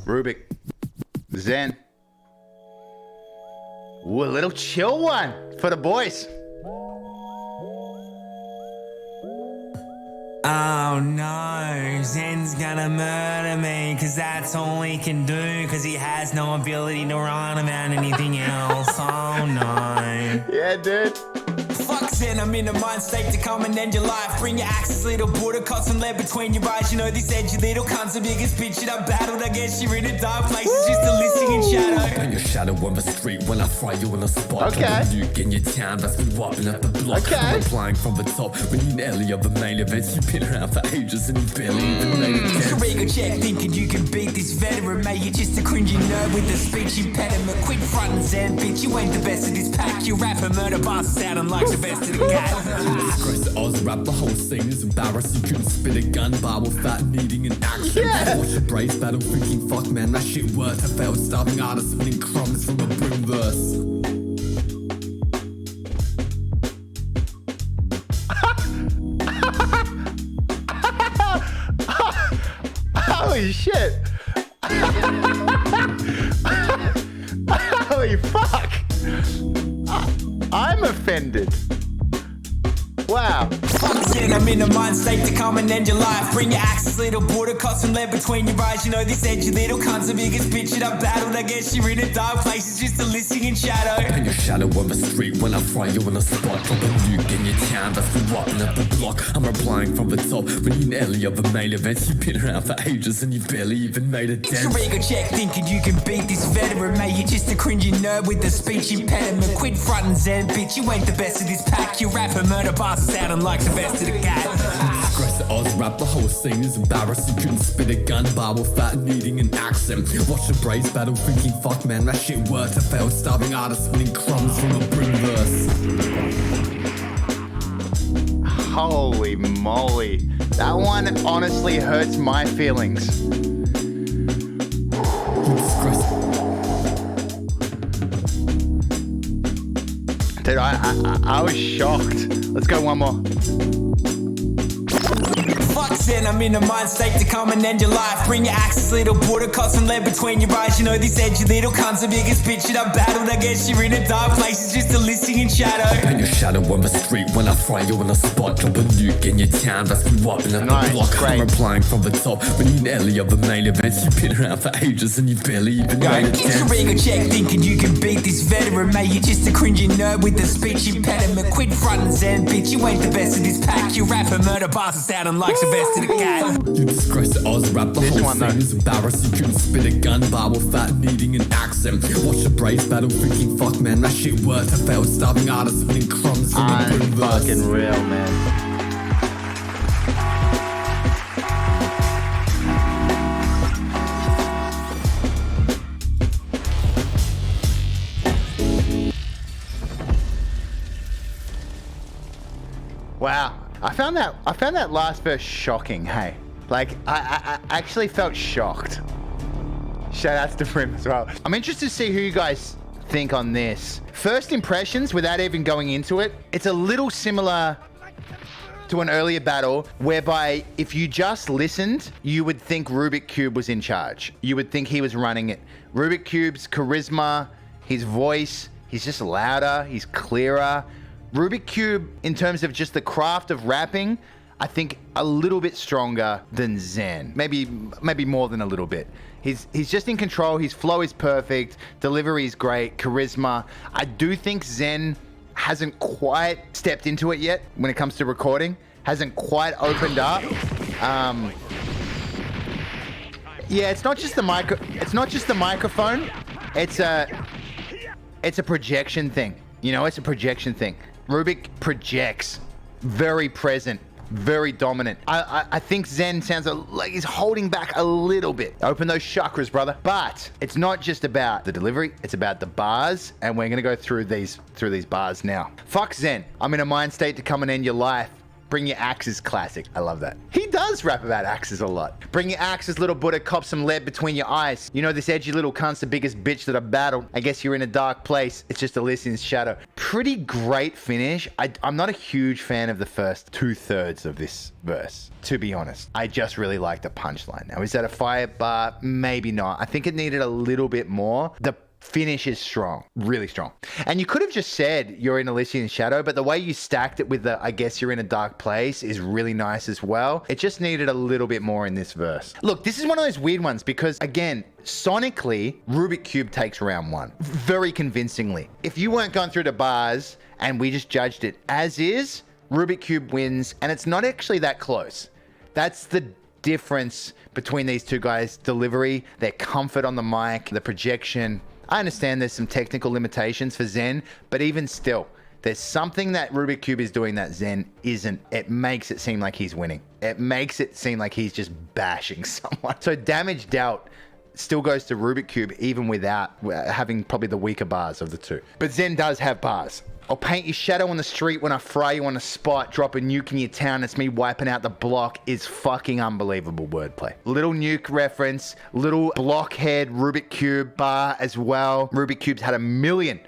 Rubik. Zen. Ooh, a little chill one for the boys. Oh no, Zen's gonna murder me, cause that's all he can do, cause he has no ability to run about anything else. Oh no. Yeah, dude. Fuck Zen, I'm in a mind state to come and end your life. Bring your axes, little border cuts and lead between your eyes. You know this edgy little cunt's the biggest bitch that I've battled. I guess you're in a dark place, it's just a listing in shadow. And your shadow on the street when I fry you on the spot. Okay. Nuke in your town, that's me whopping at the block. Okay. I'm applying from the top. When you nearly of the main events, you've been around for ages and you barely even made it. Your ego check, thinking you can beat this veteran, mate. You're just a cringy nerd with a speech impediment. Quit frontin' Zen, bitch. You ain't the best of this pack. You rap a murder bastard sounding like the best of the cat. Disgrace the Oz rap, the whole scene is embarrassed. You couldn't spit a gun bar without needing an action. Yeah. Watch a brace battle, freaking fuck, man. That shit worked. I failed starving artists spinning crumbs from a boom verse. Holy shit. Holy fuck. I'm offended. Wow. Fuck Zen, I'm in a mind state to come and end your life. Bring your axes, little border cuts and lead between your eyes. You know this edgy little cunt's the biggest bitch that I've battled. I guess you're in a dark place, it's just a listing in shadow. And your shadow on the street when I fry you on the spot. Drop a nuke in your town, that's me whopping at the block. I'm replying from the top. When you nearly of the main events, you've been around for ages and you barely even made a dent. Your ego check, thinking you can beat this veteran, mate. You're just a cringy nerd with a speech impediment. Quit frontin' Zen, bitch. You ain't the best of this pack. You rap a murder bastard sounding like the best of the cat. Disgrace the Oz rap, the whole scene is embarrassed. You couldn't spit a gun bar without needing an accent. Watch a brace battle, freaking fuck, man. That shit worked. I failed starving artists spinning crumbs from a broom verse. Holy moly. That one honestly hurts my feelings. Dude, I was shocked. Let's go one more. Fuck Zen, I'm in a mind state to come and end your life. Bring your axes, little border cuts and lead between your eyes. You know this edgy little cunt's the biggest bitch that I've battled. I guess you're in a dark place, it's just a listing in shadow. And your shadow on the street when I fry you on the spot. Drop a nuke in your town, that's me whopping at the block. Great. I'm replying from the top. When you nearly of the main events, you've been around for ages and you barely even made a Get your dent. ego check, thinking you can beat this veteran, mate. You're just a cringy nerd with a speech impediment. Quit frontin' Zen, bitch. You ain't the best of this pack. You rap a murder bastard sounding like the best of the cat. You disgrace the Oz rap, the whole one, though. scene is embarrassed. You couldn't spit a gun bar without needing an accent. Watch a brace battle, freaking fuck, man. That shit worked. I failed starving artists spinning crumbs from a I'm boom verse. fucking real, man. Wow. I found that last verse shocking, hey. Like, I actually felt shocked. Shout outs to Brim as well. I'm interested to see who you guys think on this. First impressions, without even going into it, it's a little similar to an earlier battle whereby if you just listened, you would think RUBIQCUBE was in charge. You would think he was running it. RUBIQCUBE's charisma, his voice, he's just louder, he's clearer. RUBIQCUBE, in terms of just the craft of rapping, I think a little bit stronger than Zen. Maybe more than a little bit. He's just in control. His flow is perfect. Delivery is great. Charisma. I do think Zen hasn't quite stepped into it yet when it comes to recording. Hasn't quite opened up. Yeah, it's not just the microphone. It's a projection thing. You know, it's a projection thing. Rubik projects, very present, very dominant. I think Zen sounds like he's holding back a little bit. Open those chakras, brother. But it's not just about the delivery, it's about the bars, and we're gonna go through these bars now. Fuck Zen. I'm in a mind state to come and end your life. Bring your axes classic. I love that. He does rap about axes a lot. Bring your axes, little Buddha, cop some lead between your eyes. You know this edgy little cunt's the biggest bitch that I've battled. I guess you're in a dark place. It's just Elysian's shadow. Pretty great finish. I'm not a huge fan of the first 2/3 of this verse, to be honest. I just really like the punchline. Now, is that a fire bar? Maybe not. I think it needed a little bit more. The finish is strong, really strong. And you could have just said you're in Elysian's shadow, but the way you stacked it with the I guess you're in a dark place is really nice as well. It just needed a little bit more in this verse. Look, this is one of those weird ones because, again, sonically, RUBIQCUBE takes round one very convincingly. If you weren't going through the bars and we just judged it as is, RUBIQCUBE wins, and it's not actually that close. That's the difference between these two guys' delivery, their comfort on the mic, the projection. I understand there's some technical limitations for ZEN, but even still, there's something that RUBIQCUBE is doing that ZEN isn't. It makes it seem like he's winning. It makes it seem like he's just bashing someone. So damage dealt still goes to RUBIQCUBE even without having probably the weaker bars of the two. But ZEN does have bars. I'll paint your shadow on the street when I fry you on a spot, drop a nuke in your town, it's me wiping out the block is fucking unbelievable wordplay. Little nuke reference, little blockhead RUBIQCUBE bar as well. RUBIQCUBE's had a million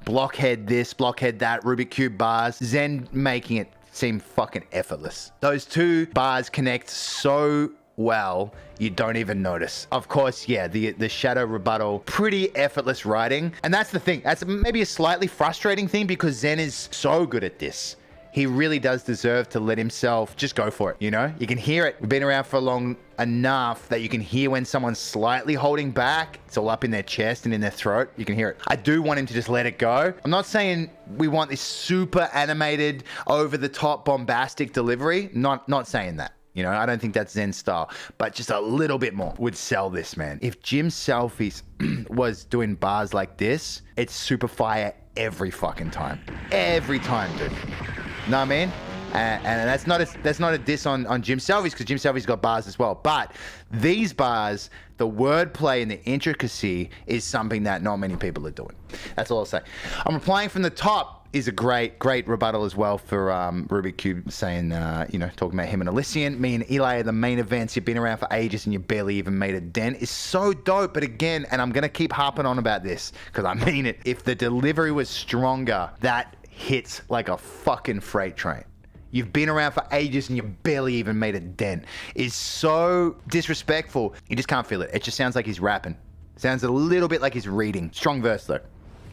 blockhead this, blockhead that, RUBIQCUBE bars. ZEN making it seem fucking effortless. Those two bars connect so well, you don't even notice. Of course, yeah, the shadow rebuttal, pretty effortless writing. And that's the thing. That's maybe a slightly frustrating thing because ZEN is so good at this. He really does deserve to let himself just go for it, you know? You can hear it. We've been around for long enough that you can hear when someone's slightly holding back. It's all up in their chest and in their throat. You can hear it. I do want him to just let it go. I'm not saying we want this super animated, over-the-top, bombastic delivery. Not saying that. You know, I don't think that's ZEN style, but just a little bit more would sell this, man. If Jim Selfies was doing bars like this, it's super fire every fucking time. Every time, dude. Know what I mean? And that's not a diss on Jim Selfies because Jim Selfies got bars as well. But these bars, the wordplay and the intricacy is something that not many people are doing. That's all I'll say. I'm replying from the top. Is a great rebuttal as well for RUBIQCUBE saying, you know, talking about him and Elysian. Me and Eli are the main events. You've been around for ages and you barely even made a dent. Is so dope. But again, and I'm going to keep harping on about this because I mean it. If the delivery was stronger, that hits like a fucking freight train. You've been around for ages and you barely even made a dent. Is so disrespectful. You just can't feel it. It just sounds like he's rapping. Sounds a little bit like he's reading. Strong verse though.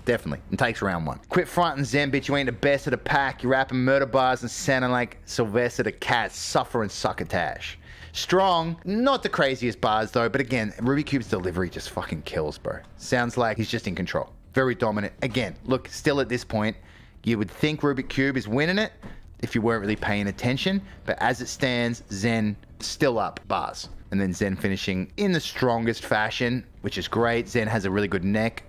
Definitely. And takes round one. Quit fronting ZEN, bitch. You ain't the best of the pack. You're rapping murder bars and sounding like Sylvester the Cat. Suffer and succotash. Strong. Not the craziest bars, though. But again, RUBIQCUBE's delivery just fucking kills, bro. Sounds like he's just in control. Very dominant. Again, look, still at this point, you would think RUBIQCUBE is winning it if you weren't really paying attention. But as it stands, ZEN still up bars. And then ZEN finishing in the strongest fashion, which is great. ZEN has a really good neck.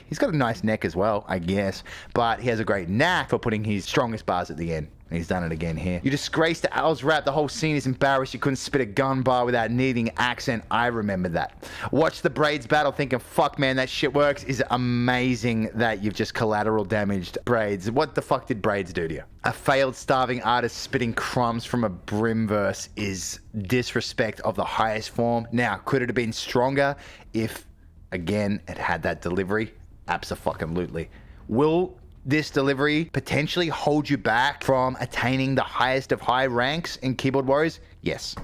He's got a nice neck as well, I guess, but he has a great knack for putting his strongest bars at the end. And he's done it again here. You disgraced the Owls rap. The whole scene is embarrassed. You couldn't spit a gun bar without needing accent. I remember that. Watch the Braids battle thinking, fuck, man, that shit works. Is amazing that you've just collateral damaged Braids. What the fuck did Braids do to you? A failed starving artist spitting crumbs from a brim verse is disrespect of the highest form. Now, could it have been stronger if... Again, it had that delivery. Abso-fucking-lutely. Will this delivery potentially hold you back from attaining the highest of high ranks in Keyboard Warriors? Yes,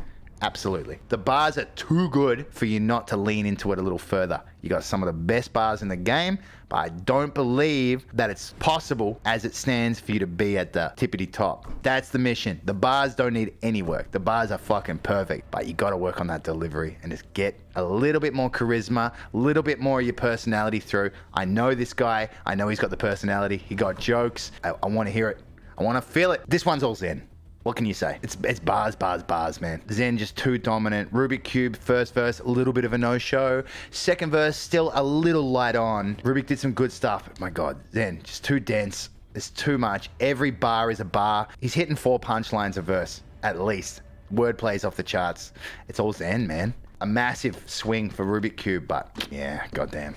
absolutely. The bars are too good for you not to lean into it a little further. You got some of the best bars in the game, but I don't believe that it's possible as it stands for you to be at the tippity top. That's the mission. The bars don't need any work. The bars are fucking perfect, but you got to work on that delivery and just get a little bit more charisma, a little bit more of your personality through. I know this guy. I know he's got the personality. He got jokes. I want to hear it. I want to feel it. This one's all ZEN. What can you say? It's bars, man. ZEN just too dominant. RUBIQCUBE, first verse, a little bit of a no-show. Second verse, still a little light on. Rubik did some good stuff. My God, ZEN, just too dense. It's too much. Every bar is a bar. He's hitting 4 punchlines a verse, at least. Wordplay's off the charts. It's all ZEN, man. A massive swing for RUBIQCUBE, but yeah, goddamn.